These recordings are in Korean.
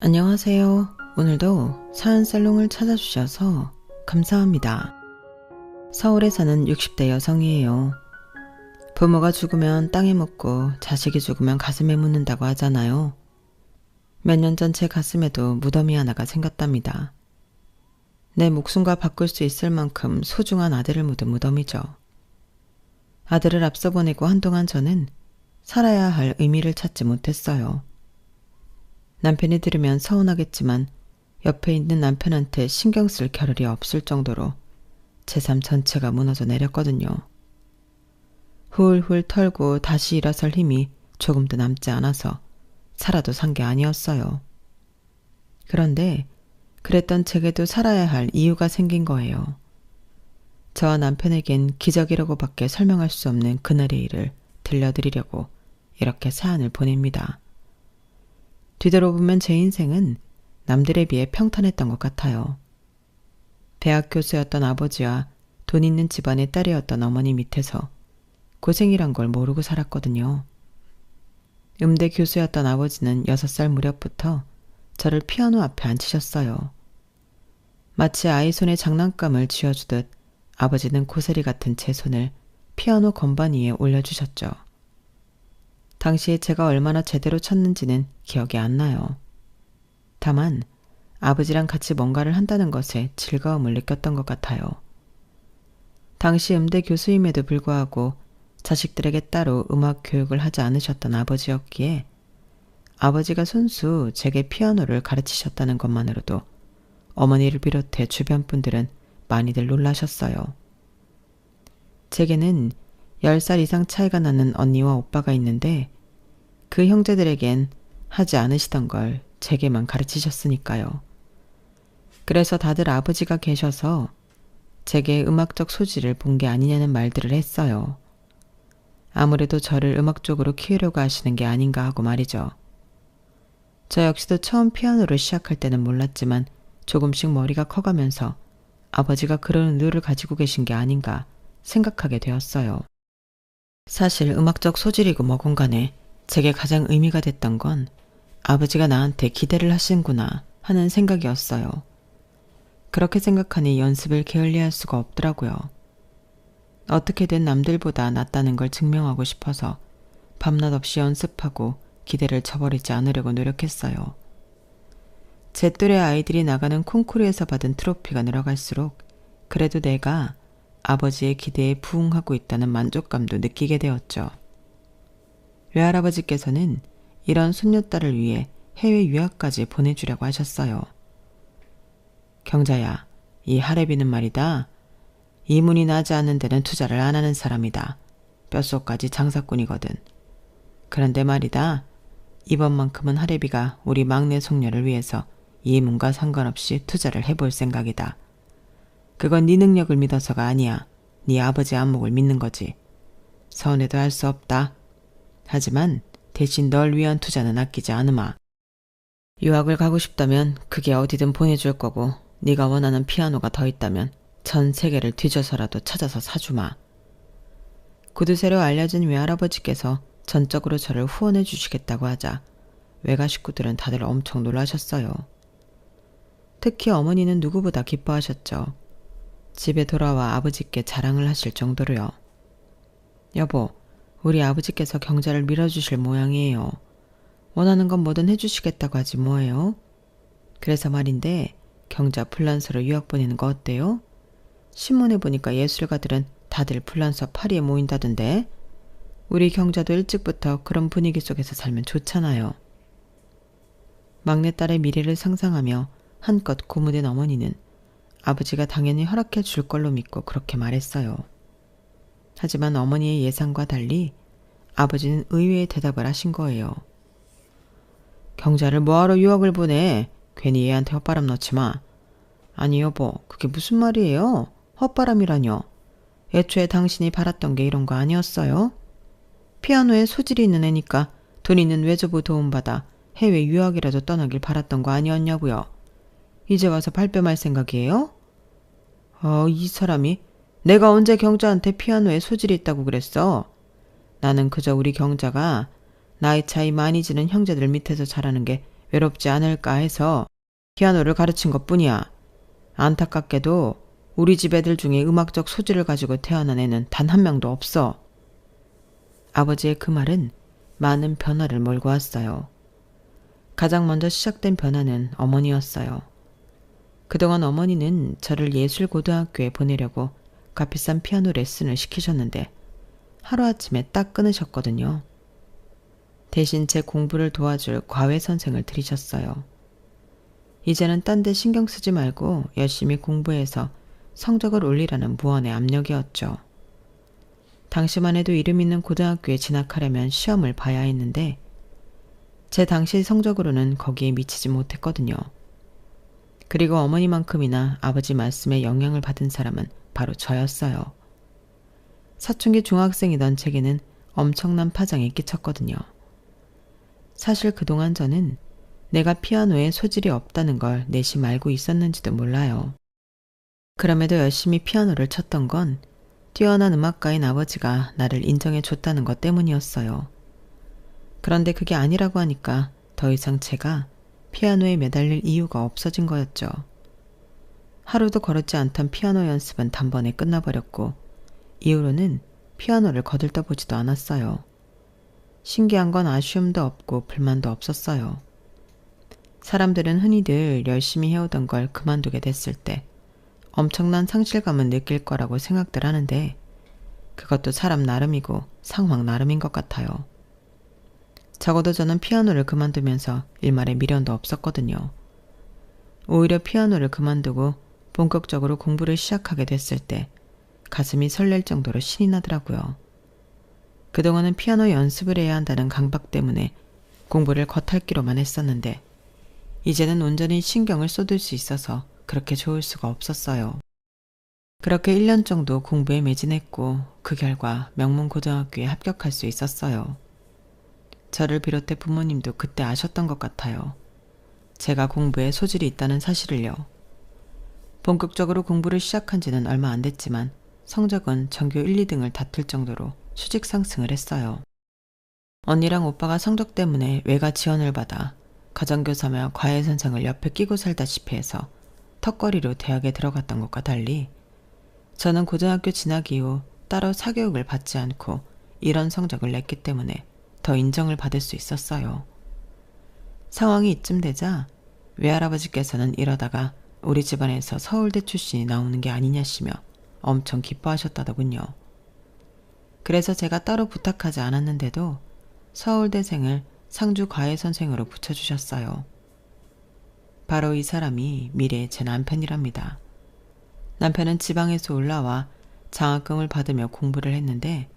안녕하세요. 오늘도 사연살롱을 찾아주셔서 감사합니다. 서울에 사는 60대 여성이에요. 부모가 죽으면 땅에 묻고 자식이 죽으면 가슴에 묻는다고 하잖아요. 몇 년 전 제 가슴에도 무덤이 하나가 생겼답니다. 내 목숨과 바꿀 수 있을 만큼 소중한 아들을 묻은 무덤이죠. 아들을 앞서 보내고 한동안 저는 살아야 할 의미를 찾지 못했어요. 남편이 들으면 서운하겠지만 옆에 있는 남편한테 신경 쓸 겨를이 없을 정도로 제 삶 전체가 무너져 내렸거든요. 훌훌 털고 다시 일어설 힘이 조금도 남지 않아서 살아도 산 게 아니었어요. 그런데 그랬던 제게도 살아야 할 이유가 생긴 거예요. 저와 남편에겐 기적이라고밖에 설명할 수 없는 그날의 일을 들려드리려고 이렇게 사연을 보냅니다. 뒤돌아보면 제 인생은 남들에 비해 평탄했던 것 같아요. 대학 교수였던 아버지와 돈 있는 집안의 딸이었던 어머니 밑에서 고생이란 걸 모르고 살았거든요. 음대 교수였던 아버지는 6살 무렵부터 저를 피아노 앞에 앉히셨어요. 마치 아이 손에 장난감을 쥐어주듯 아버지는 고사리 같은 제 손을 피아노 건반 위에 올려주셨죠. 당시에 제가 얼마나 제대로 쳤는지는 기억이 안 나요. 다만 아버지랑 같이 뭔가를 한다는 것에 즐거움을 느꼈던 것 같아요. 당시 음대 교수임에도 불구하고 자식들에게 따로 음악 교육을 하지 않으셨던 아버지였기에 아버지가 손수 제게 피아노를 가르치셨다는 것만으로도 어머니를 비롯해 주변 분들은 많이들 놀라셨어요. 제게는 10살 이상 차이가 나는 언니와 오빠가 있는데 그 형제들에겐 하지 않으시던 걸 제게만 가르치셨으니까요. 그래서 다들 아버지가 계셔서 제게 음악적 소질을 본 게 아니냐는 말들을 했어요. 아무래도 저를 음악 쪽으로 키우려고 하시는 게 아닌가 하고 말이죠. 저 역시도 처음 피아노를 시작할 때는 몰랐지만 조금씩 머리가 커가면서 아버지가 그런 의도를 가지고 계신 게 아닌가 생각하게 되었어요. 사실 음악적 소질이고 뭐건 간에 제게 가장 의미가 됐던 건 아버지가 나한테 기대를 하신구나 하는 생각이었어요. 그렇게 생각하니 연습을 게을리할 수가 없더라고요. 어떻게든 남들보다 낫다는 걸 증명하고 싶어서 밤낮 없이 연습하고 기대를 저버리지 않으려고 노력했어요. 제 또래 아이들이 나가는 콩쿠르에서 받은 트로피가 늘어갈수록 그래도 내가 아버지의 기대에 부응하고 있다는 만족감도 느끼게 되었죠. 외할아버지께서는 이런 손녀딸을 위해 해외 유학까지 보내주려고 하셨어요. 경자야, 이 할애비는 말이다. 이문이 나지 않는 데는 투자를 안 하는 사람이다. 뼛속까지 장사꾼이거든. 그런데 말이다. 이번만큼은 할애비가 우리 막내 손녀를 위해서 이문과 상관없이 투자를 해볼 생각이다. 그건 네 능력을 믿어서가 아니야. 네 아버지 안목을 믿는 거지. 서운해도 할 수 없다. 하지만 대신 널 위한 투자는 아끼지 않으마. 유학을 가고 싶다면 그게 어디든 보내줄 거고 네가 원하는 피아노가 더 있다면 전 세계를 뒤져서라도 찾아서 사주마. 구두쇠로 알려진 외할아버지께서 전적으로 저를 후원해 주시겠다고 하자 외가 식구들은 다들 엄청 놀라셨어요. 특히 어머니는 누구보다 기뻐하셨죠. 집에 돌아와 아버지께 자랑을 하실 정도로요. 여보, 우리 아버지께서 경자를 밀어주실 모양이에요. 원하는 건 뭐든 해주시겠다고 하지 뭐예요? 그래서 말인데 경자 불란서로 유학 보내는 거 어때요? 신문에 보니까 예술가들은 다들 불란서 파리에 모인다던데 우리 경자도 일찍부터 그런 분위기 속에서 살면 좋잖아요. 막내딸의 미래를 상상하며 한껏 고무된 어머니는 아버지가 당연히 허락해 줄 걸로 믿고 그렇게 말했어요. 하지만 어머니의 예상과 달리 아버지는 의외의 대답을 하신 거예요. 경자를 뭐하러 유학을 보내? 괜히 얘한테 헛바람 넣지 마. 아니 여보, 그게 무슨 말이에요? 헛바람이라뇨. 애초에 당신이 바랐던 게 이런 거 아니었어요? 피아노에 소질이 있는 애니까 돈 있는 외조부 도움받아 해외 유학이라도 떠나길 바랐던 거 아니었냐고요. 이제 와서 발뺌할 생각이에요? 이 사람이 내가 언제 경자한테 피아노에 소질이 있다고 그랬어? 나는 그저 우리 경자가 나이 차이 많이 지는 형제들 밑에서 자라는 게 외롭지 않을까 해서 피아노를 가르친 것뿐이야. 안타깝게도 우리 집 애들 중에 음악적 소질을 가지고 태어난 애는 단 한 명도 없어. 아버지의 그 말은 많은 변화를 몰고 왔어요. 가장 먼저 시작된 변화는 어머니였어요. 그동안 어머니는 저를 예술고등학교에 보내려고 값비싼 피아노 레슨을 시키셨는데 하루아침에 딱 끊으셨거든요. 대신 제 공부를 도와줄 과외 선생을 들이셨어요. 이제는 딴 데 신경 쓰지 말고 열심히 공부해서 성적을 올리라는 무언의 압력이었죠. 당시만 해도 이름 있는 고등학교에 진학하려면 시험을 봐야 했는데 제 당시 성적으로는 거기에 미치지 못했거든요. 그리고 어머니만큼이나 아버지 말씀에 영향을 받은 사람은 바로 저였어요. 사춘기 중학생이던 제게는 엄청난 파장이 끼쳤거든요. 사실 그동안 저는 내가 피아노에 소질이 없다는 걸 내심 알고 있었는지도 몰라요. 그럼에도 열심히 피아노를 쳤던 건 뛰어난 음악가인 아버지가 나를 인정해 줬다는 것 때문이었어요. 그런데 그게 아니라고 하니까 더 이상 제가 피아노에 매달릴 이유가 없어진 거였죠. 하루도 거르지 않던 피아노 연습은 단번에 끝나버렸고 이후로는 피아노를 거들떠보지도 않았어요. 신기한 건 아쉬움도 없고 불만도 없었어요. 사람들은 흔히들 열심히 해오던 걸 그만두게 됐을 때 엄청난 상실감은 느낄 거라고 생각들 하는데 그것도 사람 나름이고 상황 나름인 것 같아요. 적어도 저는 피아노를 그만두면서 일말의 미련도 없었거든요. 오히려 피아노를 그만두고 본격적으로 공부를 시작하게 됐을 때 가슴이 설렐 정도로 신이 나더라고요. 그동안은 피아노 연습을 해야 한다는 강박 때문에 공부를 겉핥기로만 했었는데 이제는 온전히 신경을 쏟을 수 있어서 그렇게 좋을 수가 없었어요. 그렇게 1년 정도 공부에 매진했고 그 결과 명문고등학교에 합격할 수 있었어요. 저를 비롯해 부모님도 그때 아셨던 것 같아요. 제가 공부에 소질이 있다는 사실을요. 본격적으로 공부를 시작한 지는 얼마 안 됐지만 성적은 전교 1, 2등을 다툴 정도로 수직 상승을 했어요. 언니랑 오빠가 성적 때문에 외가 지원을 받아 가정교사며 과외선생을 옆에 끼고 살다시피 해서 턱걸이로 대학에 들어갔던 것과 달리 저는 고등학교 진학 이후 따로 사교육을 받지 않고 이런 성적을 냈기 때문에 더 인정을 받을 수 있었어요. 상황이 이쯤 되자 외할아버지께서는 이러다가 우리 집안에서 서울대 출신이 나오는 게 아니냐시며 엄청 기뻐하셨다더군요. 그래서 제가 따로 부탁하지 않았는데도 서울대생을 상주 과외선생으로 붙여주셨어요. 바로 이 사람이 미래의 제 남편이랍니다. 남편은 지방에서 올라와 장학금을 받으며 공부를 했는데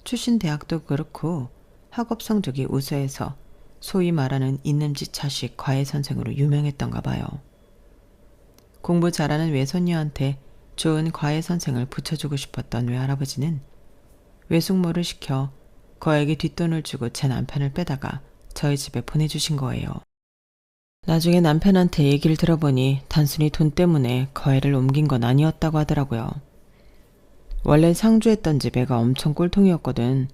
출신 대학도 그렇고 학업 성적이 우수해서 소위 말하는 있는지 자식 과외선생으로 유명했던가 봐요. 공부 잘하는 외손녀한테 좋은 과외선생을 붙여주고 싶었던 외할아버지는 외숙모를 시켜 거액의 뒷돈을 주고 제 남편을 빼다가 저희 집에 보내주신 거예요. 나중에 남편한테 얘기를 들어보니 단순히 돈 때문에 거애를 옮긴 건 아니었다고 하더라고요. 원래 상주했던 집 애가 엄청 꼴통이었거든.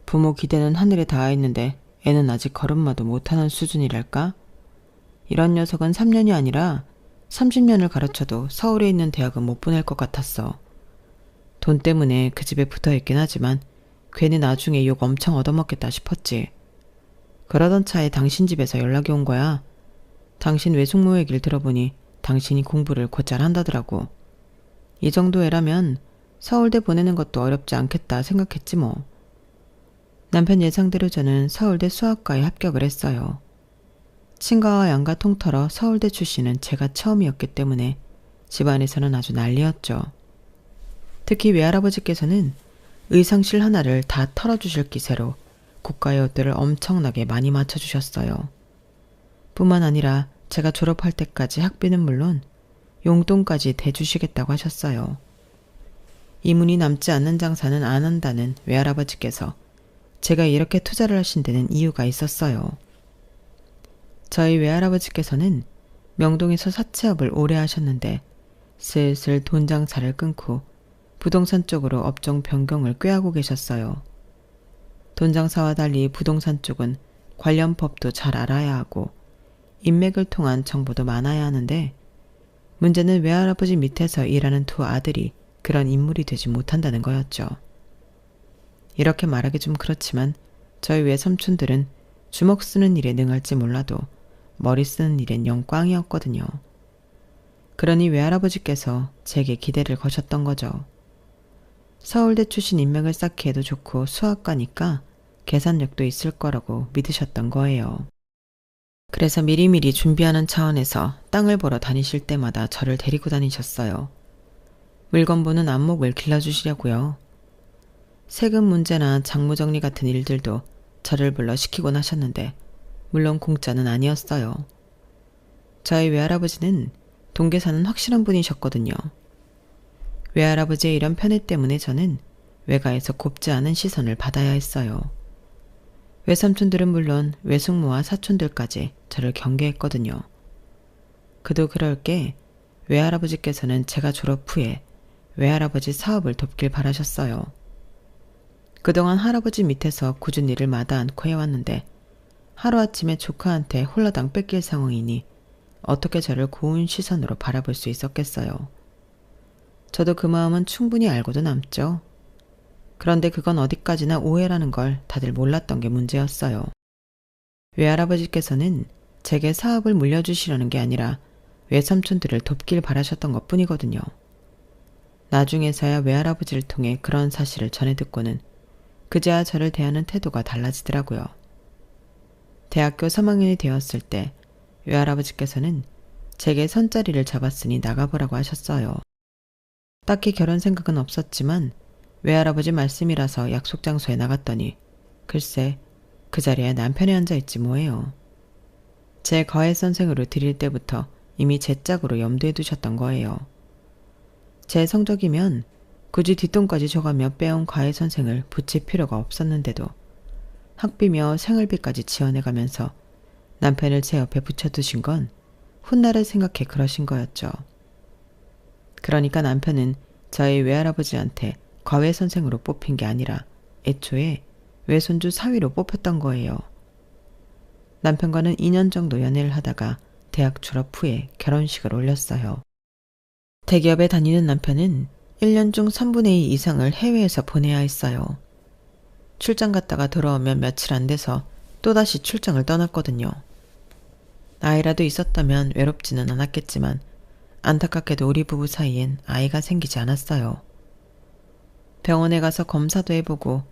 부모 기대는 하늘에 닿아 있는데 애는 아직 걸음마도 못하는 수준이랄까? 이런 녀석은 3년이 아니라 30년을 가르쳐도 서울에 있는 대학은 못 보낼 것 같았어. 돈 때문에 그 집에 붙어있긴 하지만 괜히 나중에 욕 엄청 얻어먹겠다 싶었지. 그러던 차에 당신 집에서 연락이 온 거야. 당신 외숙모 얘기를 들어보니 당신이 공부를 곧잘 한다더라고. 이 정도 애라면 서울대 보내는 것도 어렵지 않겠다 생각했지 뭐. 남편 예상대로 저는 서울대 수학과에 합격을 했어요. 친가와 양가 통틀어 서울대 출신은 제가 처음이었기 때문에 집안에서는 아주 난리였죠. 특히 외할아버지께서는 의상실 하나를 다 털어주실 기세로 고가의 옷들을 엄청나게 많이 맞춰주셨어요. 뿐만 아니라 제가 졸업할 때까지 학비는 물론 용돈까지 대주시겠다고 하셨어요. 이문이 남지 않는 장사는 안 한다는 외할아버지께서 제가 이렇게 투자를 하신 데는 이유가 있었어요. 저희 외할아버지께서는 명동에서 사채업을 오래 하셨는데 슬슬 돈 장사를 끊고 부동산 쪽으로 업종 변경을 꾀하고 계셨어요. 돈 장사와 달리 부동산 쪽은 관련 법도 잘 알아야 하고 인맥을 통한 정보도 많아야 하는데 문제는 외할아버지 밑에서 일하는 두 아들이 그런 인물이 되지 못한다는 거였죠. 이렇게 말하기 좀 그렇지만 저희 외삼촌들은 주먹 쓰는 일에 능할지 몰라도 머리 쓰는 일엔 영 꽝이었거든요. 그러니 외할아버지께서 제게 기대를 거셨던 거죠. 서울대 출신 인맥을 쌓기에도 좋고 수학과니까 계산력도 있을 거라고 믿으셨던 거예요. 그래서 미리미리 준비하는 차원에서 땅을 보러 다니실 때마다 저를 데리고 다니셨어요. 물건 보는 안목을 길러주시려고요. 세금 문제나 장부정리 같은 일들도 저를 불러 시키곤 하셨는데 물론 공짜는 아니었어요. 저희 외할아버지는 동계사는 확실한 분이셨거든요. 외할아버지의 이런 편애 때문에 저는 외가에서 곱지 않은 시선을 받아야 했어요. 외삼촌들은 물론 외숙모와 사촌들까지 저를 경계했거든요. 그도 그럴 게 외할아버지께서는 제가 졸업 후에 외할아버지 사업을 돕길 바라셨어요. 그동안 할아버지 밑에서 꾸준히 일을 마다 않고 해왔는데 하루아침에 조카한테 홀라당 뺏길 상황이니 어떻게 저를 고운 시선으로 바라볼 수 있었겠어요. 저도 그 마음은 충분히 알고도 남죠. 그런데 그건 어디까지나 오해라는 걸 다들 몰랐던 게 문제였어요. 외할아버지께서는 제게 사업을 물려주시려는 게 아니라 외삼촌들을 돕길 바라셨던 것 뿐이거든요. 나중에서야 외할아버지를 통해 그런 사실을 전해 듣고는 그제야 저를 대하는 태도가 달라지더라고요. 대학교 3학년이 되었을 때 외할아버지께서는 제게 선자리를 잡았으니 나가보라고 하셨어요. 딱히 결혼 생각은 없었지만 외할아버지 말씀이라서 약속 장소에 나갔더니 글쎄 그 자리에 남편이 앉아있지 뭐예요. 제 과외 선생으로 들일 때부터 이미 제 짝으로 염두에 두셨던 거예요. 제 성적이면 굳이 뒷돈까지 줘가며 빼온 과외 선생을 붙일 필요가 없었는데도 학비며 생활비까지 지원해가면서 남편을 제 옆에 붙여두신 건 훗날을 생각해 그러신 거였죠. 그러니까 남편은 저희 외할아버지한테 과외 선생으로 뽑힌 게 아니라 애초에 외손주 사위로 뽑혔던 거예요. 남편과는 2년 정도 연애를 하다가 대학 졸업 후에 결혼식을 올렸어요. 대기업에 다니는 남편은 1년 중 3분의 2 이상을 해외에서 보내야 했어요. 출장 갔다가 돌아오면 며칠 안 돼서 또다시 출장을 떠났거든요. 아이라도 있었다면 외롭지는 않았겠지만 안타깝게도 우리 부부 사이엔 아이가 생기지 않았어요. 병원에 가서 검사도 해보고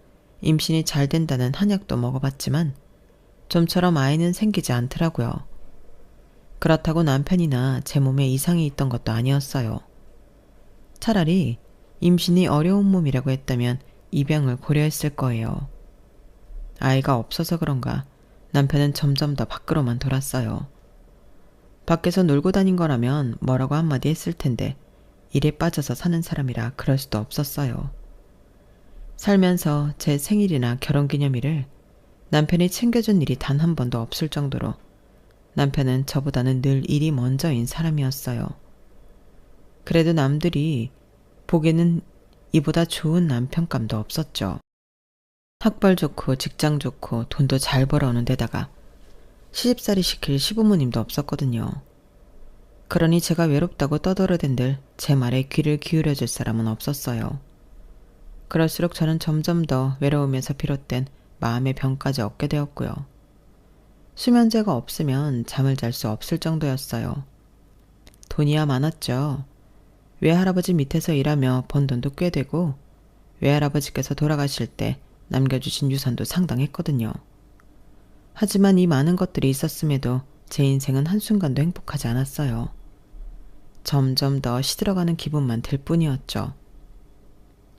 임신이 잘 된다는 한약도 먹어봤지만 좀처럼 아이는 생기지 않더라고요. 그렇다고 남편이나 제 몸에 이상이 있던 것도 아니었어요. 차라리 임신이 어려운 몸이라고 했다면 입양을 고려했을 거예요. 아이가 없어서 그런가 남편은 점점 더 밖으로만 돌았어요. 밖에서 놀고 다닌 거라면 뭐라고 한마디 했을 텐데 일에 빠져서 사는 사람이라 그럴 수도 없었어요. 살면서 제 생일이나 결혼기념일을 남편이 챙겨준 일이 단 한 번도 없을 정도로 남편은 저보다는 늘 일이 먼저인 사람이었어요. 그래도 남들이 보기에는 이보다 좋은 남편감도 없었죠. 학벌 좋고 직장 좋고 돈도 잘 벌어오는 데다가 시집살이 시킬 시부모님도 없었거든요. 그러니 제가 외롭다고 떠들어댄들 제 말에 귀를 기울여줄 사람은 없었어요. 그럴수록 저는 점점 더 외로움에서 비롯된 마음의 병까지 얻게 되었고요. 수면제가 없으면 잠을 잘 수 없을 정도였어요. 돈이야 많았죠. 외할아버지 밑에서 일하며 번 돈도 꽤 되고 외할아버지께서 돌아가실 때 남겨주신 유산도 상당했거든요. 하지만 이 많은 것들이 있었음에도 제 인생은 한순간도 행복하지 않았어요. 점점 더 시들어가는 기분만 들 뿐이었죠.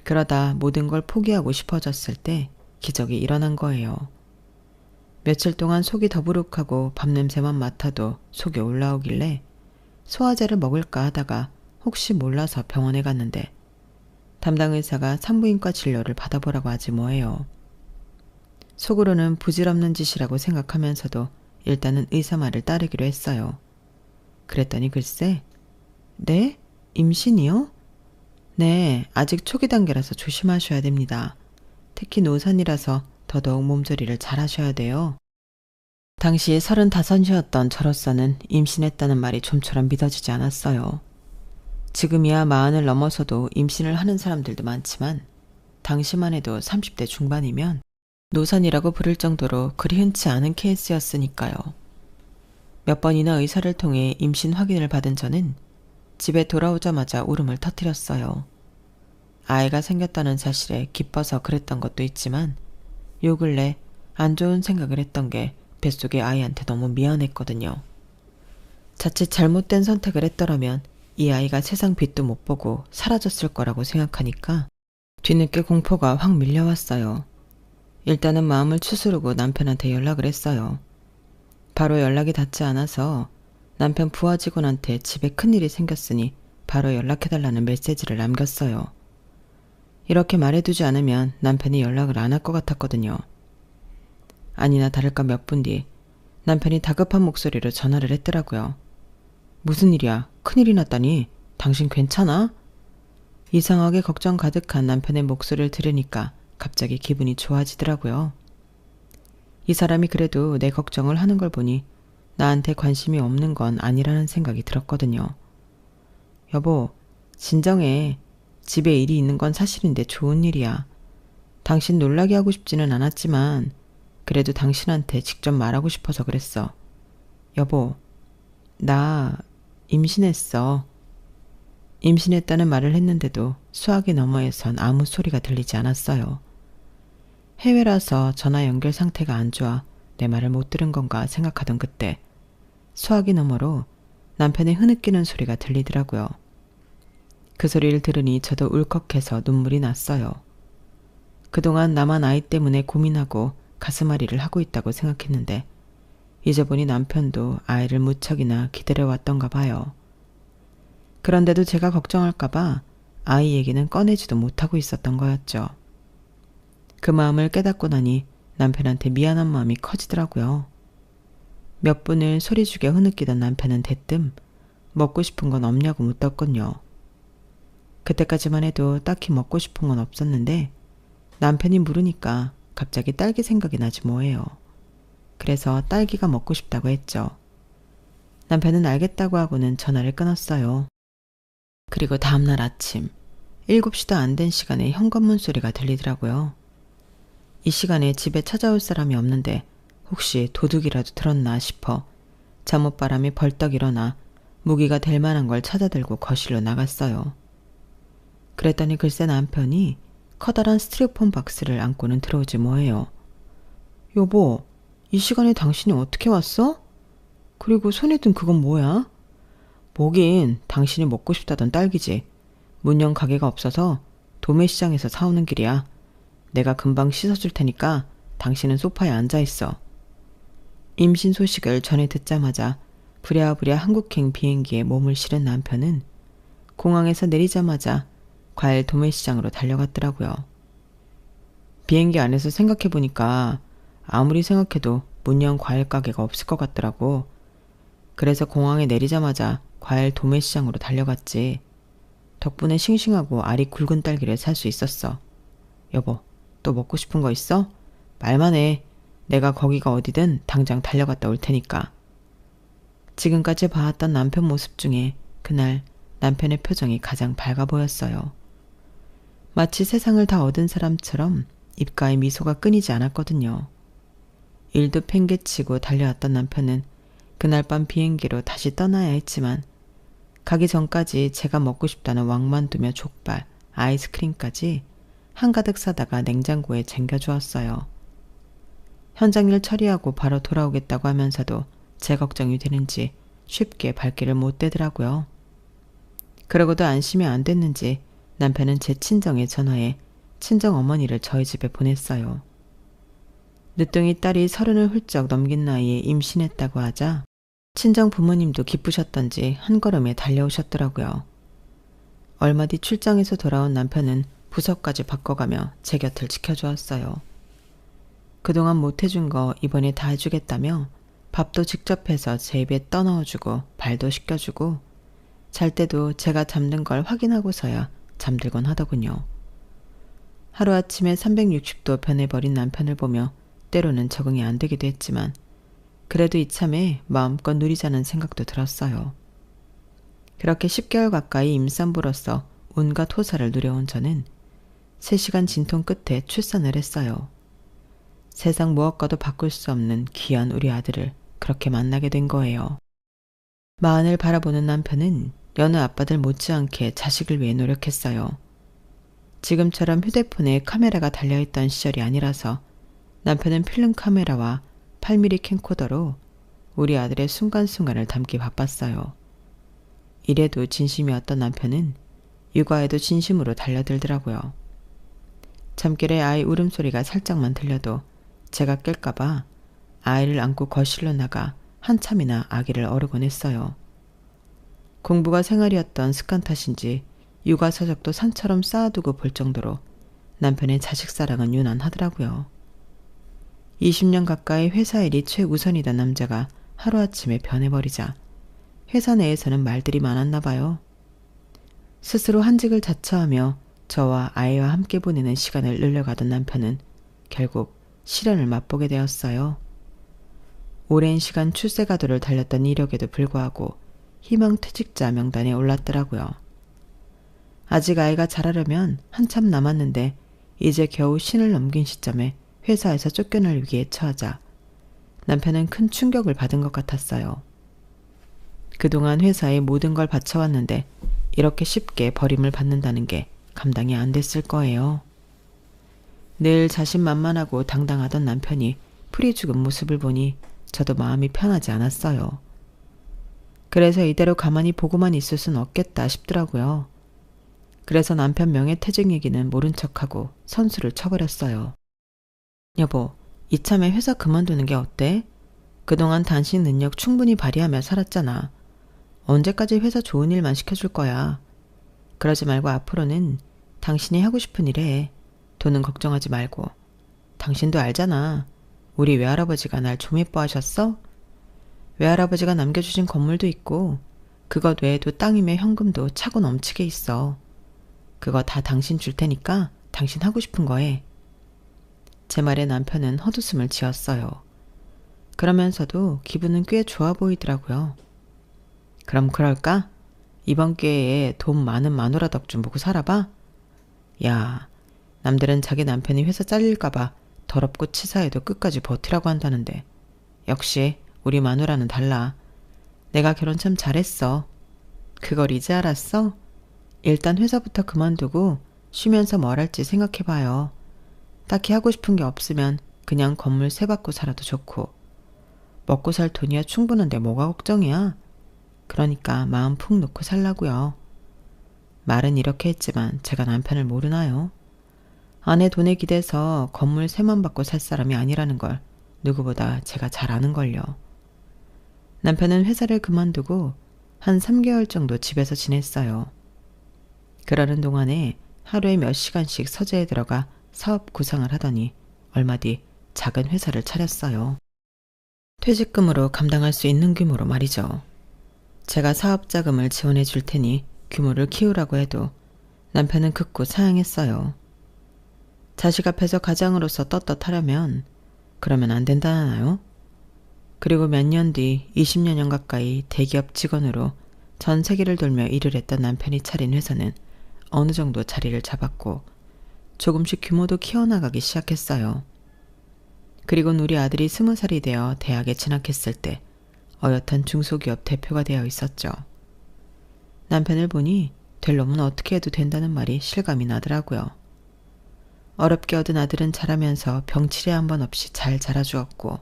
그러다 모든 걸 포기하고 싶어졌을 때 기적이 일어난 거예요. 며칠 동안 속이 더부룩하고 밥 냄새만 맡아도 속이 올라오길래 소화제를 먹을까 하다가 혹시 몰라서 병원에 갔는데 담당 의사가 산부인과 진료를 받아보라고 하지 뭐예요. 속으로는 부질없는 짓이라고 생각하면서도 일단은 의사 말을 따르기로 했어요. 그랬더니 글쎄, 네? 임신이요? 네, 아직 초기 단계라서 조심하셔야 됩니다. 특히 노산이라서 더더욱 몸조리를 잘 하셔야 돼요. 당시 35이었던 저로서는 임신했다는 말이 좀처럼 믿어지지 않았어요. 지금이야 40을 넘어서도 임신을 하는 사람들도 많지만 당시만 해도 30대 중반이면 노산이라고 부를 정도로 그리 흔치 않은 케이스였으니까요. 몇 번이나 의사를 통해 임신 확인을 받은 저는 집에 돌아오자마자 울음을 터뜨렸어요. 아이가 생겼다는 사실에 기뻐서 그랬던 것도 있지만 요 근래 안 좋은 생각을 했던 게 뱃속의 아이한테 너무 미안했거든요. 자칫 잘못된 선택을 했더라면 이 아이가 세상 빛도 못 보고 사라졌을 거라고 생각하니까 뒤늦게 공포가 확 밀려왔어요. 일단은 마음을 추스르고 남편한테 연락을 했어요. 바로 연락이 닿지 않아서 남편 부하 직원한테 집에 큰일이 생겼으니 바로 연락해달라는 메시지를 남겼어요. 이렇게 말해두지 않으면 남편이 연락을 안 할 것 같았거든요. 아니나 다를까 몇 분 뒤 남편이 다급한 목소리로 전화를 했더라고요. 무슨 일이야? 큰일이 났다니? 당신 괜찮아? 이상하게 걱정 가득한 남편의 목소리를 들으니까 갑자기 기분이 좋아지더라고요. 이 사람이 그래도 내 걱정을 하는 걸 보니 나한테 관심이 없는 건 아니라는 생각이 들었거든요. 여보, 진정해. 집에 일이 있는 건 사실인데 좋은 일이야. 당신 놀라게 하고 싶지는 않았지만 그래도 당신한테 직접 말하고 싶어서 그랬어. 여보, 나 임신했어. 임신했다는 말을 했는데도 수화기 너머에선 아무 소리가 들리지 않았어요. 해외라서 전화 연결 상태가 안 좋아 내 말을 못 들은 건가 생각하던 그때 수화기 너머로 남편의 흐느끼는 소리가 들리더라고요. 그 소리를 들으니 저도 울컥해서 눈물이 났어요. 그동안 나만 아이 때문에 고민하고 가슴앓이를 하고 있다고 생각했는데 이제 보니 남편도 아이를 무척이나 기다려왔던가 봐요. 그런데도 제가 걱정할까봐 아이 얘기는 꺼내지도 못하고 있었던 거였죠. 그 마음을 깨닫고 나니 남편한테 미안한 마음이 커지더라고요. 몇 분을 소리 죽여 흐느끼던 남편은 대뜸 먹고 싶은 건 없냐고 묻더군요. 그때까지만 해도 딱히 먹고 싶은 건 없었는데 남편이 물으니까 갑자기 딸기 생각이 나지 뭐예요. 그래서 딸기가 먹고 싶다고 했죠. 남편은 알겠다고 하고는 전화를 끊었어요. 그리고 다음날 아침 7시도 안 된 시간에 현관문 소리가 들리더라고요. 이 시간에 집에 찾아올 사람이 없는데 혹시 도둑이라도 들었나 싶어 잠옷바람이 벌떡 일어나 무기가 될 만한 걸 찾아들고 거실로 나갔어요. 그랬더니 글쎄 남편이 커다란 스티로폼 박스를 안고는 들어오지 뭐예요. 여보, 이 시간에 당신이 어떻게 왔어? 그리고 손에 든 그건 뭐야? 뭐긴 당신이 먹고 싶다던 딸기지. 문연 가게가 없어서 도매시장에서 사오는 길이야. 내가 금방 씻어줄 테니까 당신은 소파에 앉아있어. 임신 소식을 전해 듣자마자 부랴부랴 한국행 비행기에 몸을 실은 남편은 공항에서 내리자마자 과일 도매시장으로 달려갔더라고요. 비행기 안에서 생각해보니까 아무리 생각해도 문연 과일 가게가 없을 것 같더라고. 그래서 공항에 내리자마자 과일 도매시장으로 달려갔지. 덕분에 싱싱하고 알이 굵은 딸기를 살 수 있었어. 여보, 또 먹고 싶은 거 있어? 말만 해. 내가 거기가 어디든 당장 달려갔다 올 테니까. 지금까지 봐왔던 남편 모습 중에 그날 남편의 표정이 가장 밝아 보였어요. 마치 세상을 다 얻은 사람처럼 입가에 미소가 끊이지 않았거든요. 일도 팽개치고 달려왔던 남편은 그날 밤 비행기로 다시 떠나야 했지만 가기 전까지 제가 먹고 싶다는 왕만두며 족발, 아이스크림까지 한가득 사다가 냉장고에 쟁겨주었어요. 현장일 처리하고 바로 돌아오겠다고 하면서도 제 걱정이 되는지 쉽게 발길을 못 대더라고요. 그러고도 안심이 안 됐는지 남편은 제 친정에 전화해 친정어머니를 저희 집에 보냈어요. 늦둥이 딸이 30을 훌쩍 넘긴 나이에 임신했다고 하자 친정 부모님도 기쁘셨던지 한 걸음에 달려오셨더라고요. 얼마 뒤 출장에서 돌아온 남편은 부서까지 바꿔가며 제 곁을 지켜주었어요. 그동안 못해준 거 이번에 다 해주겠다며 밥도 직접 해서 제 입에 떠넣어주고 발도 씻겨주고 잘 때도 제가 잠든 걸 확인하고서야 잠들곤 하더군요. 하루아침에 360도 변해버린 남편을 보며 때로는 적응이 안 되기도 했지만 그래도 이참에 마음껏 누리자는 생각도 들었어요. 그렇게 10개월 가까이 임산부로서 온갖 호사를 누려온 저는 3시간 진통 끝에 출산을 했어요. 세상 무엇과도 바꿀 수 없는 귀한 우리 아들을 그렇게 만나게 된 거예요. 마흔을 바라보는 남편은 여느 아빠들 못지않게 자식을 위해 노력했어요. 지금처럼 휴대폰에 카메라가 달려있던 시절이 아니라서 남편은 필름 카메라와 8mm 캠코더로 우리 아들의 순간순간을 담기 바빴어요. 이래도 진심이었던 남편은 육아에도 진심으로 달려들더라고요. 잠결에 아이 울음소리가 살짝만 들려도 제가 깰까봐 아이를 안고 거실로 나가 한참이나 아기를 어르곤 했어요. 공부가 생활이었던 습관 탓인지 육아 서적도 산처럼 쌓아두고 볼 정도로 남편의 자식 사랑은 유난하더라고요. 20년 가까이 회사 일이 최우선이던 남자가 하루아침에 변해버리자 회사 내에서는 말들이 많았나 봐요. 스스로 한직을 자처하며 저와 아이와 함께 보내는 시간을 늘려가던 남편은 결국 시련을 맛보게 되었어요. 오랜 시간 출세가도를 달렸던 이력에도 불구하고 희망퇴직자 명단에 올랐더라고요. 아직 아이가 자라려면 한참 남았는데 이제 겨우 신을 넘긴 시점에 회사에서 쫓겨날 위기에 처하자 남편은 큰 충격을 받은 것 같았어요. 그동안 회사에 모든 걸 바쳐왔는데 이렇게 쉽게 버림을 받는다는 게 감당이 안 됐을 거예요. 늘 자신만만하고 당당하던 남편이 풀이 죽은 모습을 보니 저도 마음이 편하지 않았어요. 그래서 이대로 가만히 보고만 있을 순 없겠다 싶더라고요. 그래서 남편 명예퇴직 얘기는 모른 척하고 선수를 쳐버렸어요. 여보, 이참에 회사 그만두는 게 어때? 그동안 당신 능력 충분히 발휘하며 살았잖아. 언제까지 회사 좋은 일만 시켜줄 거야. 그러지 말고 앞으로는 당신이 하고 싶은 일 해. 돈은 걱정하지 말고. 당신도 알잖아. 우리 외할아버지가 날 좀 예뻐하셨어? 외할아버지가 남겨주신 건물도 있고 그것 외에도 땅이며 현금도 차고 넘치게 있어. 그거 다 당신 줄 테니까 당신 하고 싶은 거 해. 제 말에 남편은 헛웃음을 지었어요. 그러면서도 기분은 꽤 좋아 보이더라고요. 그럼 그럴까? 이번 기회에 돈 많은 마누라 덕 좀 보고 살아봐? 야, 남들은 자기 남편이 회사 잘릴까봐 더럽고 치사해도 끝까지 버티라고 한다는데 역시 우리 마누라는 달라. 내가 결혼 참 잘했어. 그걸 이제 알았어? 일단 회사부터 그만두고 쉬면서 뭘 할지 생각해봐요. 딱히 하고 싶은 게 없으면 그냥 건물 세 받고 살아도 좋고 먹고 살 돈이야 충분한데 뭐가 걱정이야? 그러니까 마음 푹 놓고 살라고요. 말은 이렇게 했지만 제가 남편을 모르나요? 아내 돈에 기대서 건물 세만 받고 살 사람이 아니라는 걸 누구보다 제가 잘 아는걸요. 남편은 회사를 그만두고 한 3개월 정도 집에서 지냈어요. 그러는 동안에 하루에 몇 시간씩 서재에 들어가 사업 구상을 하더니 얼마 뒤 작은 회사를 차렸어요. 퇴직금으로 감당할 수 있는 규모로 말이죠. 제가 사업 자금을 지원해 줄 테니 규모를 키우라고 해도 남편은 극구 사양했어요. 자식 앞에서 가장으로서 떳떳하려면 그러면 안 된다나요? 그리고 몇 년 뒤 20여 년 가까이 대기업 직원으로 전 세계를 돌며 일을 했던 남편이 차린 회사는 어느 정도 자리를 잡았고 조금씩 규모도 키워나가기 시작했어요. 그리곤 우리 아들이 20살이 되어 대학에 진학했을 때 어엿한 중소기업 대표가 되어 있었죠. 남편을 보니 될 놈은 어떻게 해도 된다는 말이 실감이 나더라고요. 어렵게 얻은 아들은 자라면서 병치레 한 번 없이 잘 자라주었고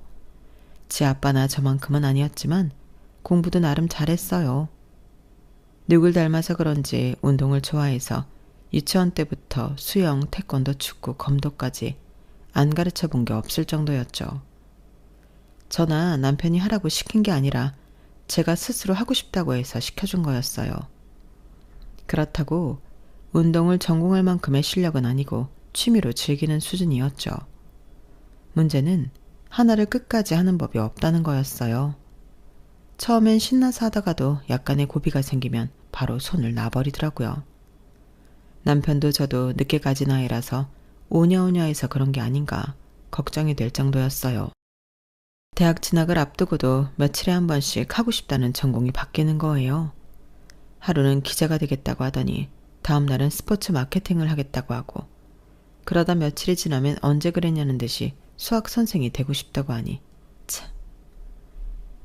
지 아빠나 저만큼은 아니었지만 공부도 나름 잘했어요. 누굴 닮아서 그런지 운동을 좋아해서 유치원 때부터 수영, 태권도, 축구, 검도까지 안 가르쳐 본 게 없을 정도였죠. 저나 남편이 하라고 시킨 게 아니라 제가 스스로 하고 싶다고 해서 시켜준 거였어요. 그렇다고 운동을 전공할 만큼의 실력은 아니고 취미로 즐기는 수준이었죠. 문제는 하나를 끝까지 하는 법이 없다는 거였어요. 처음엔 신나서 하다가도 약간의 고비가 생기면 바로 손을 놔버리더라고요. 남편도 저도 늦게 가진 아이라서 오냐오냐해서 그런 게 아닌가 걱정이 될 정도였어요. 대학 진학을 앞두고도 며칠에 한 번씩 하고 싶다는 전공이 바뀌는 거예요. 하루는 기자가 되겠다고 하더니 다음 날은 스포츠 마케팅을 하겠다고 하고, 그러다 며칠이 지나면 언제 그랬냐는 듯이 수학 선생이 되고 싶다고 하니 참.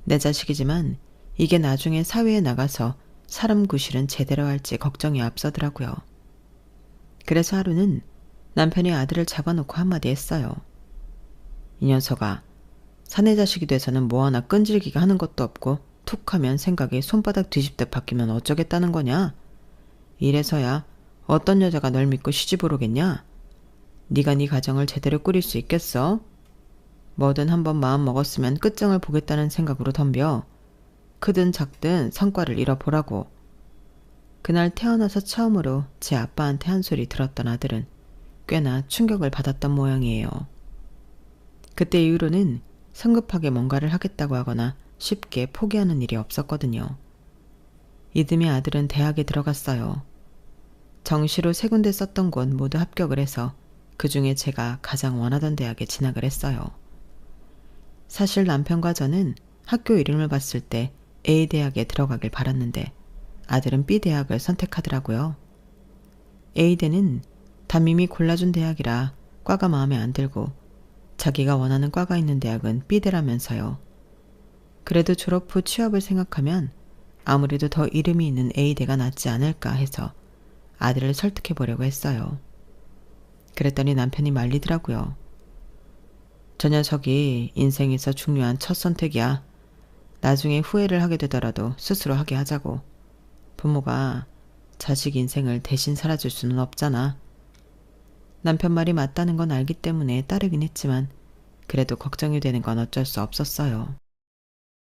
내 자식이지만 이게 나중에 사회에 나가서 사람 구실은 제대로 할지 걱정이 앞서더라고요. 그래서 하루는 남편이 아들을 잡아놓고 한마디 했어요. 이 녀석아, 사내 자식이 돼서는 뭐 하나 끈질기게 하는 것도 없고 툭 하면 생각이 손바닥 뒤집듯 바뀌면 어쩌겠다는 거냐? 이래서야 어떤 여자가 널 믿고 시집을 오겠냐? 네가 네 가정을 제대로 꾸릴 수 있겠어? 뭐든 한번 마음 먹었으면 끝장을 보겠다는 생각으로 덤벼. 크든 작든 성과를 잃어보라고. 그날 태어나서 처음으로 제 아빠한테 한 소리 들었던 아들은 꽤나 충격을 받았던 모양이에요. 그때 이후로는 성급하게 뭔가를 하겠다고 하거나 쉽게 포기하는 일이 없었거든요. 이듬해 아들은 대학에 들어갔어요. 정시로 3군데 썼던 곳 모두 합격을 해서 그 중에 제가 가장 원하던 대학에 진학을 했어요. 사실 남편과 저는 학교 이름을 봤을 때 A대학에 들어가길 바랐는데 아들은 B대학을 선택하더라고요. A대는 담임이 골라준 대학이라 과가 마음에 안 들고 자기가 원하는 과가 있는 대학은 B대라면서요. 그래도 졸업 후 취업을 생각하면 아무래도 더 이름이 있는 A대가 낫지 않을까 해서 아들을 설득해 보려고 했어요. 그랬더니 남편이 말리더라고요. 저 녀석이 인생에서 중요한 첫 선택이야. 나중에 후회를 하게 되더라도 스스로 하게 하자고. 부모가 자식 인생을 대신 살아줄 수는 없잖아. 남편 말이 맞다는 건 알기 때문에 따르긴 했지만 그래도 걱정이 되는 건 어쩔 수 없었어요.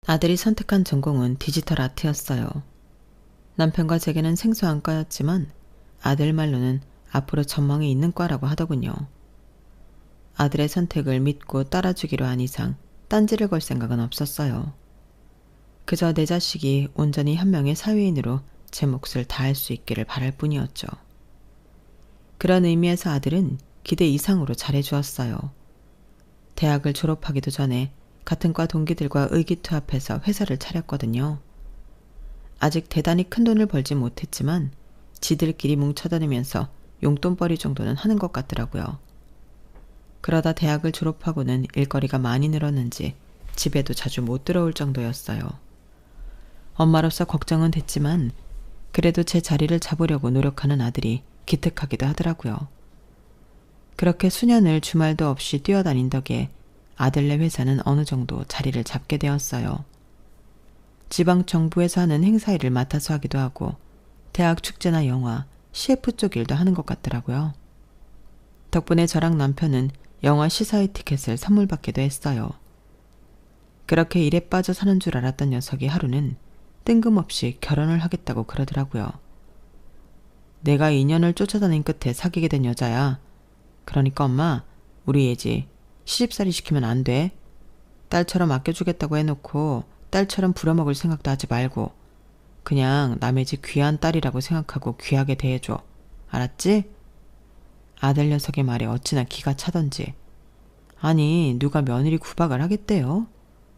아들이 선택한 전공은 디지털 아트였어요. 남편과 제게는 생소한 과였지만 아들 말로는 앞으로 전망이 있는 과라고 하더군요. 아들의 선택을 믿고 따라주기로 한 이상 딴지를 걸 생각은 없었어요. 그저 내 자식이 온전히 한 명의 사회인으로 제 몫을 다할 수 있기를 바랄 뿐이었죠. 그런 의미에서 아들은 기대 이상으로 잘해주었어요. 대학을 졸업하기도 전에 같은 과 동기들과 의기투합해서 회사를 차렸거든요. 아직 대단히 큰 돈을 벌지 못했지만 지들끼리 뭉쳐다니면서 용돈벌이 정도는 하는 것 같더라고요. 그러다 대학을 졸업하고는 일거리가 많이 늘었는지 집에도 자주 못 들어올 정도였어요. 엄마로서 걱정은 됐지만 그래도 제 자리를 잡으려고 노력하는 아들이 기특하기도 하더라고요. 그렇게 수년을 주말도 없이 뛰어다닌 덕에 아들네 회사는 어느 정도 자리를 잡게 되었어요. 지방 정부에서 하는 행사 일을 맡아서 하기도 하고 대학 축제나 영화, CF 쪽 일도 하는 것 같더라고요. 덕분에 저랑 남편은 영화 시사회 티켓을 선물 받기도 했어요. 그렇게 일에 빠져 사는 줄 알았던 녀석이 하루는 뜬금없이 결혼을 하겠다고 그러더라고요. 내가 2년을 쫓아다닌 끝에 사귀게 된 여자야. 그러니까 엄마, 우리 예지 시집살이 시키면 안 돼. 딸처럼 아껴주겠다고 해놓고 딸처럼 부려먹을 생각도 하지 말고 그냥 남의 집 귀한 딸이라고 생각하고 귀하게 대해줘. 알았지? 아들 녀석의 말에 어찌나 기가 차던지. 아니, 누가 며느리 구박을 하겠대요?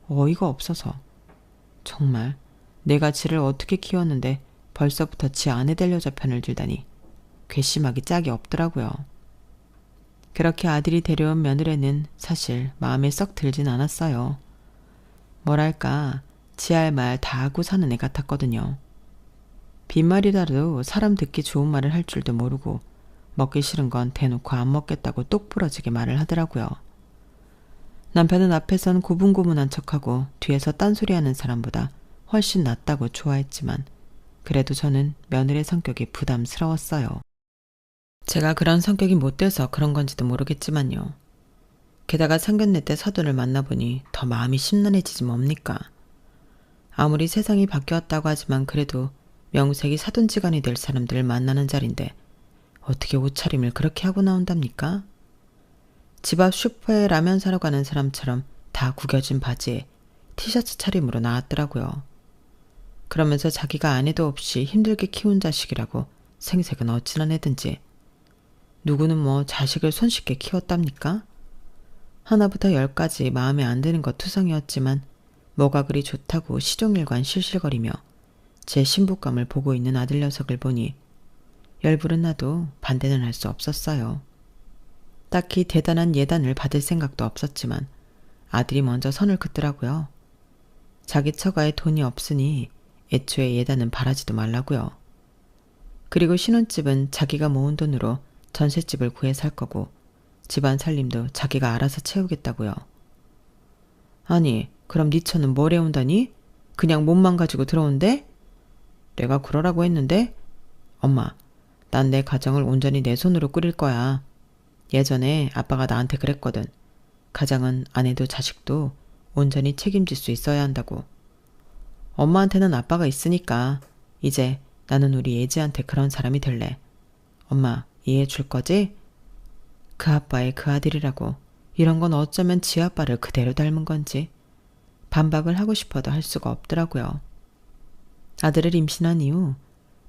어이가 없어서. 정말 내가 지를 어떻게 키웠는데 벌써부터 지 아내 될 여자 편을 들다니 괘씸하기 짝이 없더라고요. 그렇게 아들이 데려온 며느리는 사실 마음에 썩 들진 않았어요. 뭐랄까 지 할 말 다 하고 사는 애 같았거든요. 빈말이라도 사람 듣기 좋은 말을 할 줄도 모르고 먹기 싫은 건 대놓고 안 먹겠다고 똑부러지게 말을 하더라고요. 남편은 앞에선 고분고분한 척하고 뒤에서 딴소리하는 사람보다 훨씬 낫다고 좋아했지만 그래도 저는 며느리의 성격이 부담스러웠어요. 제가 그런 성격이 못 돼서 그런 건지도 모르겠지만요. 게다가 상견례 때 사돈을 만나보니 더 마음이 심란해지지 뭡니까? 아무리 세상이 바뀌었다고 하지만 그래도 명색이 사돈지간이 될 사람들을 만나는 자리인데 어떻게 옷차림을 그렇게 하고 나온답니까? 집 앞 슈퍼에 라면 사러 가는 사람처럼 다 구겨진 바지에 티셔츠 차림으로 나왔더라고요. 그러면서 자기가 아내도 없이 힘들게 키운 자식이라고 생색은 어찌나 내든지 누구는 뭐 자식을 손쉽게 키웠답니까? 하나부터 10까지 마음에 안 드는 것 투성이었지만 뭐가 그리 좋다고 시종일관 실실거리며 제 신부감을 보고 있는 아들 녀석을 보니 열불은 나도 반대는 할 수 없었어요. 딱히 대단한 예단을 받을 생각도 없었지만 아들이 먼저 선을 긋더라고요. 자기 처가에 돈이 없으니 애초에 예단은 바라지도 말라고요. 그리고 신혼집은 자기가 모은 돈으로 전셋집을 구해 살 거고 집안 살림도 자기가 알아서 채우겠다고요. 아니, 그럼 네 처는 뭘 해온다니? 그냥 몸만 가지고 들어온대? 내가 그러라고 했는데? 엄마, 난 내 가정을 온전히 내 손으로 꾸릴 거야. 예전에 아빠가 나한테 그랬거든. 가장은 아내도 자식도 온전히 책임질 수 있어야 한다고. 엄마한테는 아빠가 있으니까 이제 나는 우리 예지한테 그런 사람이 될래. 엄마, 이해해 줄 거지? 그 아빠의 그 아들이라고 이런 건 어쩌면 지 아빠를 그대로 닮은 건지 반박을 하고 싶어도 할 수가 없더라고요. 아들을 임신한 이후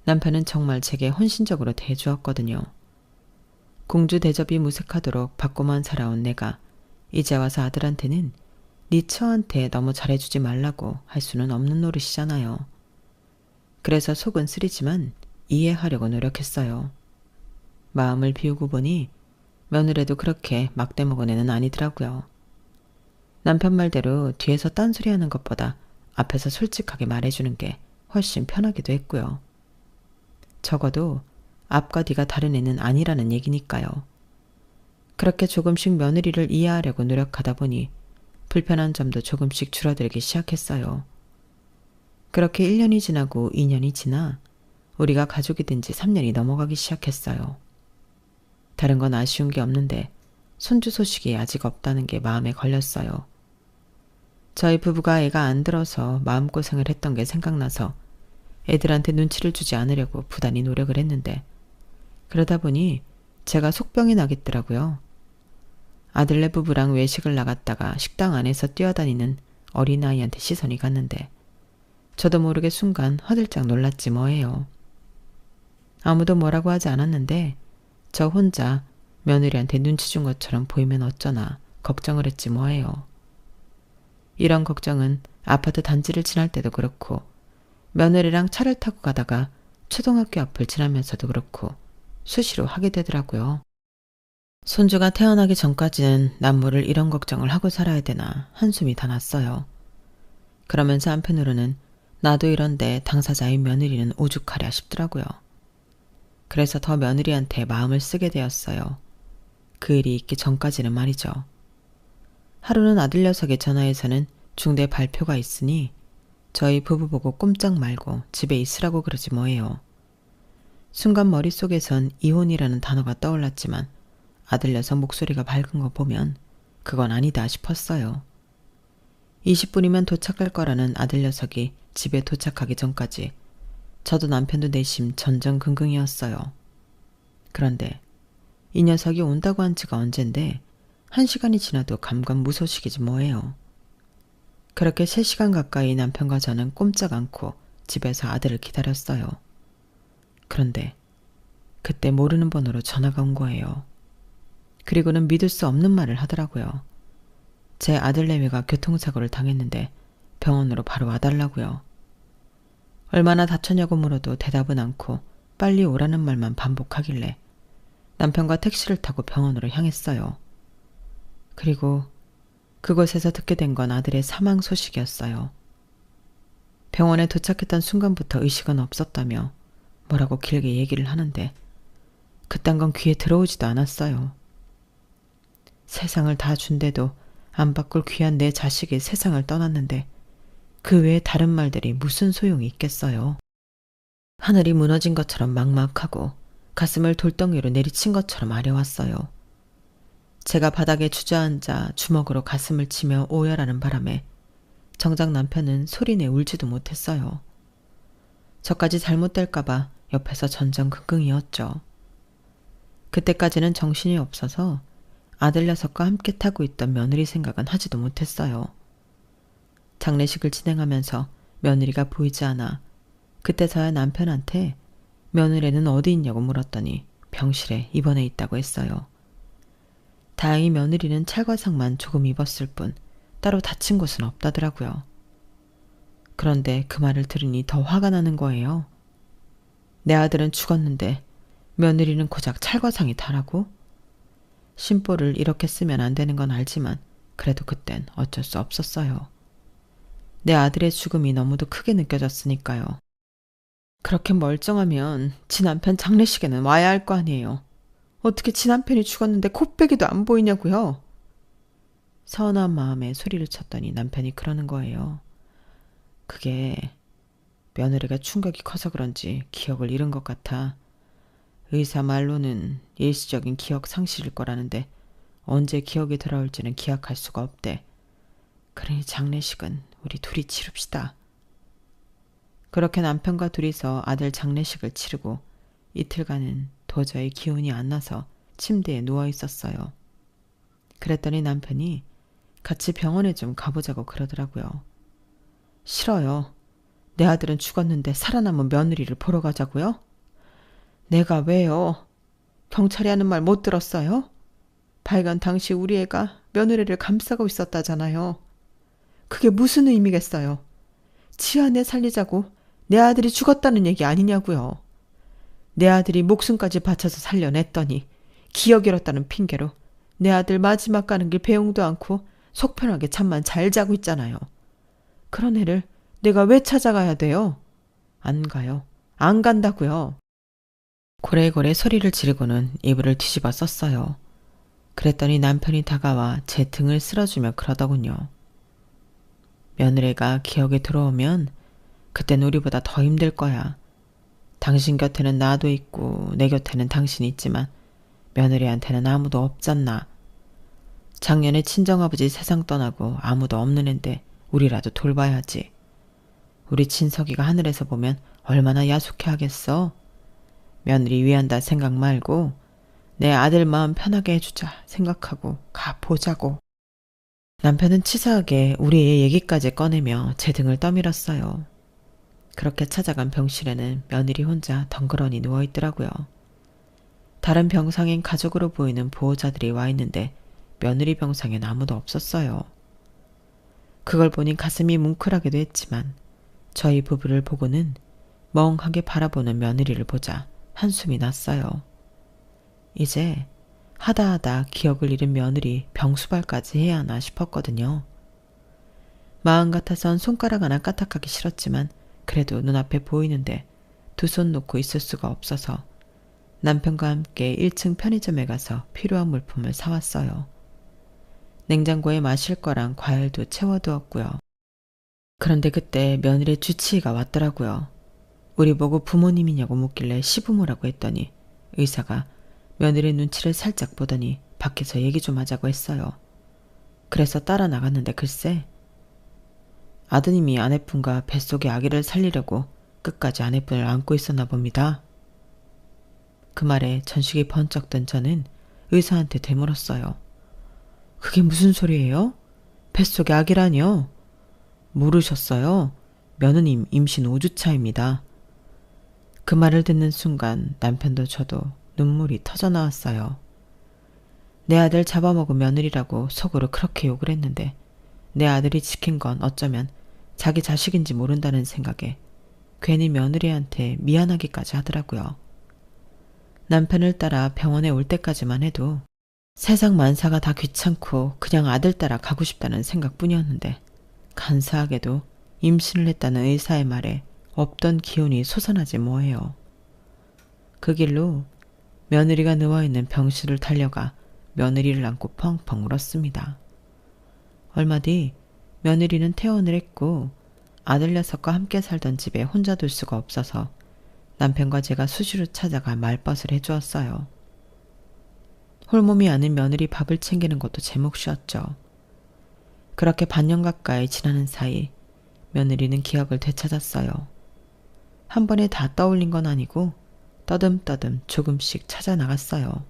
남편은 정말 제게 헌신적으로 대해주었거든요. 공주 대접이 무색하도록 받고만 살아온 내가 이제 와서 아들한테는 네 처한테 너무 잘해주지 말라고 할 수는 없는 노릇이잖아요. 그래서 속은 쓰리지만 이해하려고 노력했어요. 마음을 비우고 보니 며느리도 그렇게 막대먹은 애는 아니더라고요. 남편 말대로 뒤에서 딴소리하는 것보다 앞에서 솔직하게 말해주는 게 훨씬 편하기도 했고요. 적어도 앞과 뒤가 다른 애는 아니라는 얘기니까요. 그렇게 조금씩 며느리를 이해하려고 노력하다 보니 불편한 점도 조금씩 줄어들기 시작했어요. 그렇게 1년이 지나고 2년이 지나 우리가 가족이 된 지 3년이 넘어가기 시작했어요. 다른 건 아쉬운 게 없는데 손주 소식이 아직 없다는 게 마음에 걸렸어요. 저희 부부가 애가 안 들어서 마음고생을 했던 게 생각나서 애들한테 눈치를 주지 않으려고 부단히 노력을 했는데 그러다 보니 제가 속병이 나겠더라고요. 아들네 부부랑 외식을 나갔다가 식당 안에서 뛰어다니는 어린아이한테 시선이 갔는데 저도 모르게 순간 화들짝 놀랐지 뭐예요. 아무도 뭐라고 하지 않았는데 저 혼자 며느리한테 눈치 준 것처럼 보이면 어쩌나 걱정을 했지 뭐예요. 이런 걱정은 아파트 단지를 지날 때도 그렇고 며느리랑 차를 타고 가다가 초등학교 앞을 지나면서도 그렇고 수시로 하게 되더라고요. 손주가 태어나기 전까지는 남모를 이런 걱정을 하고 살아야 되나 한숨이 다 났어요. 그러면서 한편으로는 나도 이런데 당사자인 며느리는 오죽하랴 싶더라고요. 그래서 더 며느리한테 마음을 쓰게 되었어요. 그 일이 있기 전까지는 말이죠. 하루는 아들 녀석의 전화에서는 중대 발표가 있으니 저희 부부 보고 꼼짝 말고 집에 있으라고 그러지 뭐예요. 순간 머릿속에선 이혼이라는 단어가 떠올랐지만 아들 녀석 목소리가 밝은 거 보면 그건 아니다 싶었어요. 20분이면 도착할 거라는 아들 녀석이 집에 도착하기 전까지 저도 남편도 내심 전전긍긍이었어요. 그런데 이 녀석이 온다고 한 지가 언젠데 1시간이 지나도 감감무소식이지 뭐예요. 그렇게 3시간 가까이 남편과 저는 꼼짝 않고 집에서 아들을 기다렸어요. 그런데 그때 모르는 번호로 전화가 온 거예요. 그리고는 믿을 수 없는 말을 하더라고요. 제 아들내미가 교통사고를 당했는데 병원으로 바로 와달라고요. 얼마나 다쳤냐고 물어도 대답은 않고 빨리 오라는 말만 반복하길래 남편과 택시를 타고 병원으로 향했어요. 그리고 그곳에서 듣게 된 건 아들의 사망 소식이었어요. 병원에 도착했던 순간부터 의식은 없었다며 뭐라고 길게 얘기를 하는데 그딴 건 귀에 들어오지도 않았어요. 세상을 다 준데도 안 바꿀 귀한 내 자식이 세상을 떠났는데 그 외에 다른 말들이 무슨 소용이 있겠어요. 하늘이 무너진 것처럼 막막하고 가슴을 돌덩이로 내리친 것처럼 아려왔어요. 제가 바닥에 주저앉아 주먹으로 가슴을 치며 오열하는 바람에 정작 남편은 소리내 울지도 못했어요. 저까지 잘못될까봐 옆에서 전전긍긍이었죠. 그때까지는 정신이 없어서 아들 녀석과 함께 타고 있던 며느리 생각은 하지도 못했어요. 장례식을 진행하면서 며느리가 보이지 않아 그때서야 남편한테 며느리는 어디 있냐고 물었더니 병실에 입원해 있다고 했어요. 다행히 며느리는 찰과상만 조금 입었을 뿐 따로 다친 곳은 없다더라고요. 그런데 그 말을 들으니 더 화가 나는 거예요. 내 아들은 죽었는데 며느리는 고작 찰과상이 다라고? 심보를 이렇게 쓰면 안 되는 건 알지만 그래도 그땐 어쩔 수 없었어요. 내 아들의 죽음이 너무도 크게 느껴졌으니까요. 그렇게 멀쩡하면 지 남편 장례식에는 와야 할 거 아니에요. 어떻게 지 남편이 죽었는데 코빼기도 안 보이냐고요? 서운한 마음에 소리를 쳤더니 남편이 그러는 거예요. 그게 며느리가 충격이 커서 그런지 기억을 잃은 것 같아. 의사 말로는 일시적인 기억 상실일 거라는데 언제 기억이 돌아올지는 기약할 수가 없대. 그러니 장례식은 우리 둘이 치릅시다. 그렇게 남편과 둘이서 아들 장례식을 치르고 이틀간은 도저히 기운이 안 나서 침대에 누워 있었어요. 그랬더니 남편이 같이 병원에 좀 가보자고 그러더라고요. 싫어요. 내 아들은 죽었는데 살아남은 며느리를 보러 가자고요? 내가 왜요? 경찰이 하는 말 못 들었어요? 발견 당시 우리 애가 며느리를 감싸고 있었다잖아요. 그게 무슨 의미겠어요? 지 아내 살리자고 내 아들이 죽었다는 얘기 아니냐고요. 내 아들이 목숨까지 바쳐서 살려냈더니 기억 잃었다는 핑계로 내 아들 마지막 가는 길 배웅도 않고 속 편하게 잠만 잘 자고 있잖아요. 그런 애를 내가 왜 찾아가야 돼요? 안 가요. 안 간다고요. 고래고래 소리를 지르고는 이불을 뒤집어 썼어요. 그랬더니 남편이 다가와 제 등을 쓸어주며 그러더군요. 며느리가 기억에 들어오면 그땐 우리보다 더 힘들 거야. 당신 곁에는 나도 있고 내 곁에는 당신이 있지만 며느리한테는 아무도 없잖나. 작년에 친정아버지 세상 떠나고 아무도 없는 앤데 우리라도 돌봐야지. 우리 친석이가 하늘에서 보면 얼마나 야속해 하겠어. 며느리 위한다 생각 말고 내 아들 마음 편하게 해주자 생각하고 가보자고. 남편은 치사하게 우리의 얘기까지 꺼내며 제 등을 떠밀었어요. 그렇게 찾아간 병실에는 며느리 혼자 덩그러니 누워있더라고요. 다른 병상엔 가족으로 보이는 보호자들이 와 있는데 며느리 병상엔 아무도 없었어요. 그걸 보니 가슴이 뭉클하기도 했지만 저희 부부를 보고는 멍하게 바라보는 며느리를 보자 한숨이 났어요. 이제 하다하다 기억을 잃은 며느리 병수발까지 해야 하나 싶었거든요. 마음 같아선 손가락 하나 까딱하기 싫었지만 그래도 눈앞에 보이는데 두 손 놓고 있을 수가 없어서 남편과 함께 1층 편의점에 가서 필요한 물품을 사왔어요. 냉장고에 마실 거랑 과일도 채워두었고요. 그런데 그때 며느리 주치의가 왔더라고요. 우리 보고 부모님이냐고 묻길래 시부모라고 했더니 의사가 며느리 눈치를 살짝 보더니 밖에서 얘기 좀 하자고 했어요. 그래서 따라 나갔는데 글쎄 아드님이 아내분과 뱃속의 아기를 살리려고 끝까지 아내분을 안고 있었나 봅니다. 그 말에 전식이 번쩍 든 저는 의사한테 되물었어요. 그게 무슨 소리예요? 뱃속의 아기라니요? 모르셨어요? 며느님 임신 5주차입니다. 그 말을 듣는 순간 남편도 저도 눈물이 터져 나왔어요. 내 아들 잡아먹은 며느리라고 속으로 그렇게 욕을 했는데 내 아들이 지킨 건 어쩌면 자기 자식인지 모른다는 생각에 괜히 며느리한테 미안하기까지 하더라고요. 남편을 따라 병원에 올 때까지만 해도 세상 만사가 다 귀찮고 그냥 아들 따라 가고 싶다는 생각뿐이었는데 간사하게도 임신을 했다는 의사의 말에 없던 기운이 솟아나지 뭐해요. 그 길로 며느리가 누워있는 병실을 달려가 며느리를 안고 펑펑 울었습니다. 얼마 뒤 며느리는 퇴원을 했고 아들 녀석과 함께 살던 집에 혼자 둘 수가 없어서 남편과 제가 수시로 찾아가 말벗을 해주었어요. 홀몸이 아닌 며느리 밥을 챙기는 것도 제 몫이었죠. 그렇게 반년 가까이 지나는 사이 며느리는 기억을 되찾았어요. 한 번에 다 떠올린 건 아니고 떠듬떠듬 조금씩 찾아나갔어요.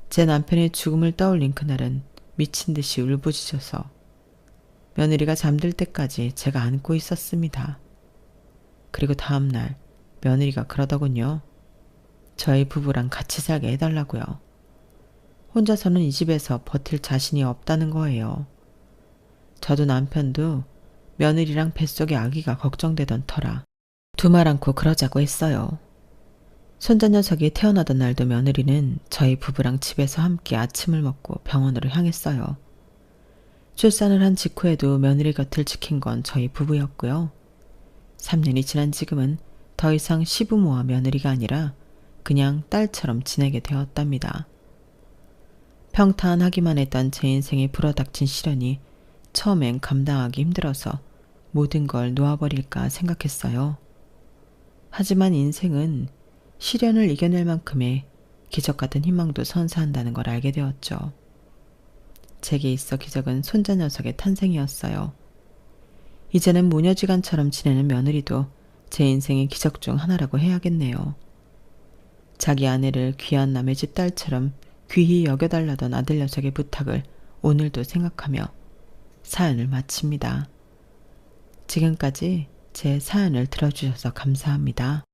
제 남편의 죽음을 떠올린 그날은 미친 듯이 울부짖어서 며느리가 잠들 때까지 제가 안고 있었습니다. 그리고 다음날 며느리가 그러더군요. 저희 부부랑 같이 살게 해달라고요. 혼자서는 이 집에서 버틸 자신이 없다는 거예요. 저도 남편도 며느리랑 뱃속의 아기가 걱정되던 터라 두 말 않고 그러자고 했어요. 손자 녀석이 태어나던 날도 며느리는 저희 부부랑 집에서 함께 아침을 먹고 병원으로 향했어요. 출산을 한 직후에도 며느리 곁을 지킨 건 저희 부부였고요. 3년이 지난 지금은 더 이상 시부모와 며느리가 아니라 그냥 딸처럼 지내게 되었답니다. 평탄하기만 했던 제 인생에 불어닥친 시련이 처음엔 감당하기 힘들어서 모든 걸 놓아버릴까 생각했어요. 하지만 인생은 시련을 이겨낼 만큼의 기적 같은 희망도 선사한다는 걸 알게 되었죠. 제게 있어 기적은 손자 녀석의 탄생이었어요. 이제는 모녀지간처럼 지내는 며느리도 제 인생의 기적 중 하나라고 해야겠네요. 자기 아내를 귀한 남의 집 딸처럼 귀히 여겨달라던 아들 녀석의 부탁을 오늘도 생각하며 사연을 마칩니다. 지금까지 제 사연을 들어주셔서 감사합니다.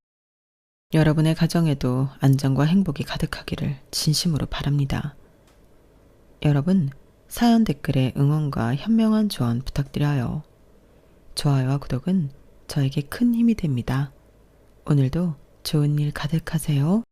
여러분의 가정에도 안정과 행복이 가득하기를 진심으로 바랍니다. 여러분, 사연 댓글에 응원과 현명한 조언 부탁드려요. 좋아요와 구독은 저에게 큰 힘이 됩니다. 오늘도 좋은 일 가득하세요.